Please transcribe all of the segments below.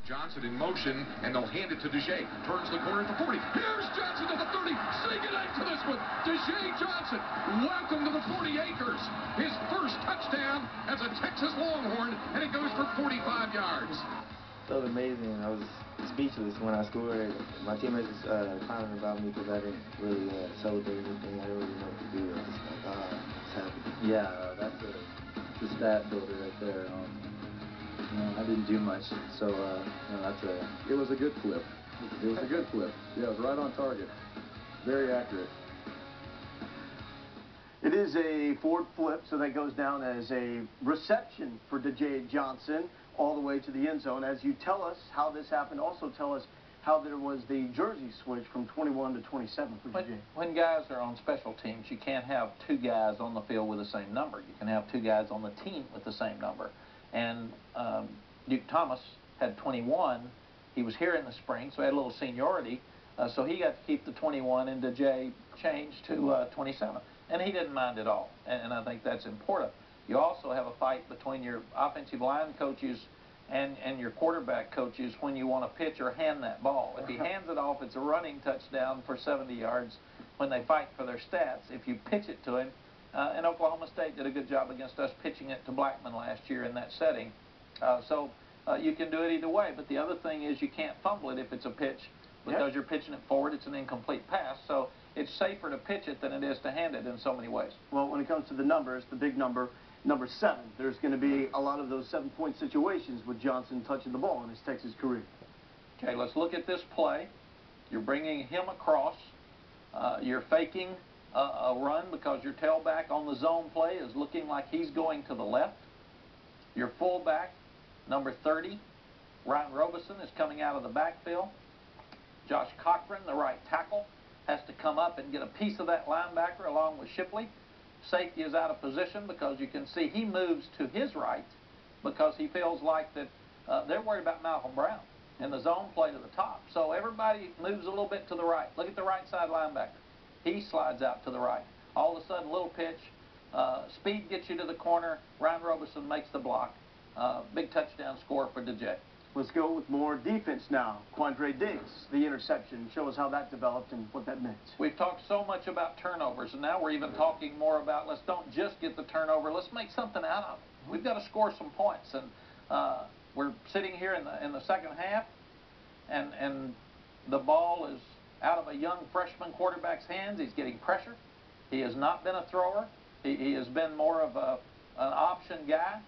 Johnson in motion, and they'll hand it to DeJay. Turns the corner at the 40. Here's Johnson to the 30. Sneaking into this one. DeJay Johnson, welcome to the 40 acres. His first touchdown as a Texas Longhorn, and it goes for 45 yards. Felt amazing. I was speechless when I scored. My teammates was clowning about me because I didn't really celebrate anything. I didn't really know what to do. I was just like, it's happening. Yeah, that's the stat builder right there. I didn't do much, so It was a good flip. It was a good flip. Yeah, it was right on target. Very accurate. It is a forward flip, so that goes down as a reception for DeJay Johnson all the way to the end zone. As you tell us how this happened, also tell us how there was the jersey switch from 21 to 27 for DeJay. When guys are on special teams, you can't have two guys on the field with the same number. You can have two guys on the team with the same number. And Duke Thomas had 21. He was here in the spring, so he had a little seniority. So he got to keep the 21, and DeJay changed to 27. And he didn't mind at all, and I think that's important. You also have a fight between your offensive line coaches and your quarterback coaches when you want to pitch or hand that ball. If he hands it off, it's a running touchdown for 70 yards when they fight for their stats. If you pitch it to him, and Oklahoma State did a good job against us pitching it to Blackman last year in that setting. So you can do it either way, but the other thing is you can't fumble it if it's a pitch because you're pitching it forward. It's an incomplete pass, so it's safer to pitch it than it is to hand it in so many ways. Well, when it comes to the numbers, the big number, number 7, there's going to be a lot of those 7-point situations with Johnson touching the ball in his Texas career. Okay, let's look at this play. You're bringing him across. You're faking a run because your tailback on the zone play is looking like he's going to the left. Your fullback, number 30, Ryan Robeson, is coming out of the backfield. Josh Cochran, the right tackle, has to come up and get a piece of that linebacker along with Shipley. Safety is out of position because you can see he moves to his right because he feels like that they're worried about Malcolm Brown and the zone play to the top. So everybody moves a little bit to the right. Look at the right side linebacker. He slides out to the right. All of a sudden, little pitch. Speed gets you to the corner. Ryan Robeson makes the block. Big touchdown score for DeJay. Let's go with more defense now. Quandre Diggs, the interception. Show us how that developed and what that meant. We've talked so much about turnovers, and now we're even talking more about let's don't just get the turnover. Let's make something out of it. We've got to score some points, and we're sitting here in the second half, and the ball is out of a young freshman quarterback's hands. He's getting pressure. He has not been a thrower. He has been more of an option guy.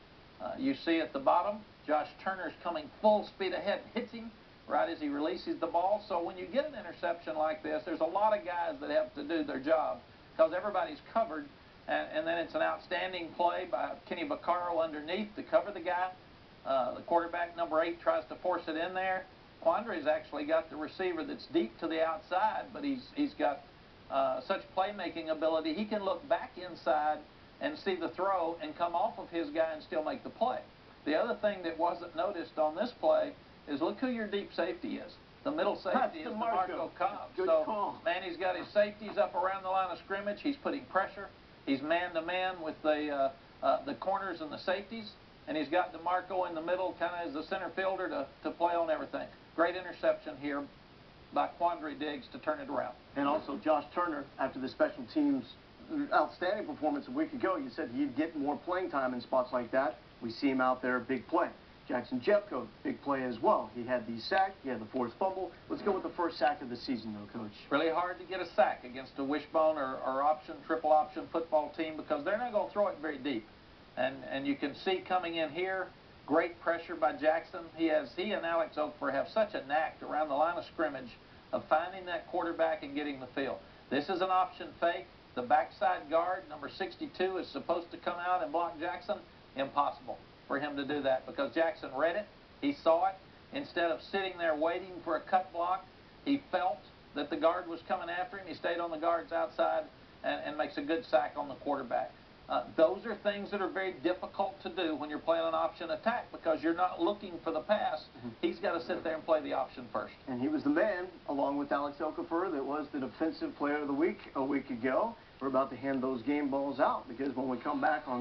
You see at the bottom, Josh Turner's coming full speed ahead and hits him right as he releases the ball. So when you get an interception like this, there's a lot of guys that have to do their job because everybody's covered. And then it's an outstanding play by Kenny Vaccaro underneath to cover the guy. The quarterback, number 8, tries to force it in there. Quandre's actually got the receiver that's deep to the outside, but he's got such playmaking ability. He can look back inside and see the throw and come off of his guy and still make the play. The other thing that wasn't noticed on this play is look who your deep safety is. The middle safety is DeMarco Cobb. Good call. Manny's got his safeties up around the line of scrimmage. He's putting pressure. He's man-to-man with the corners and the safeties. And he's got DeMarco in the middle kind of as the center fielder to play on everything. Great interception here by Quandre Diggs to turn it around. And also Josh Turner, after the special teams outstanding performance a week ago, you said he'd get more playing time in spots like that. We see him out there, big play. Jackson Jeffcoat, big play as well. He had the sack, he had the forced fumble. Let's go with the first sack of the season, though, Coach. Really hard to get a sack against a wishbone or option, triple option football team because they're not going to throw it very deep. And you can see coming in here, great pressure by Jackson. He and Alex Oakford have such a knack around the line of scrimmage of finding that quarterback and getting the field. This is an option fake. The backside guard, number 62, is supposed to come out and block Jackson. Impossible for him to do that because Jackson read it. He saw it. Instead of sitting there waiting for a cut block, he felt that the guard was coming after him. He stayed on the guard's outside and makes a good sack on the quarterback. Those are things that are very difficult to do when you're playing an option attack because you're not looking for the pass. He's got to sit there and play the option first. And he was the man, along with Alex Okafor, that was the Defensive Player of the Week a week ago. We're about to hand those game balls out because when we come back on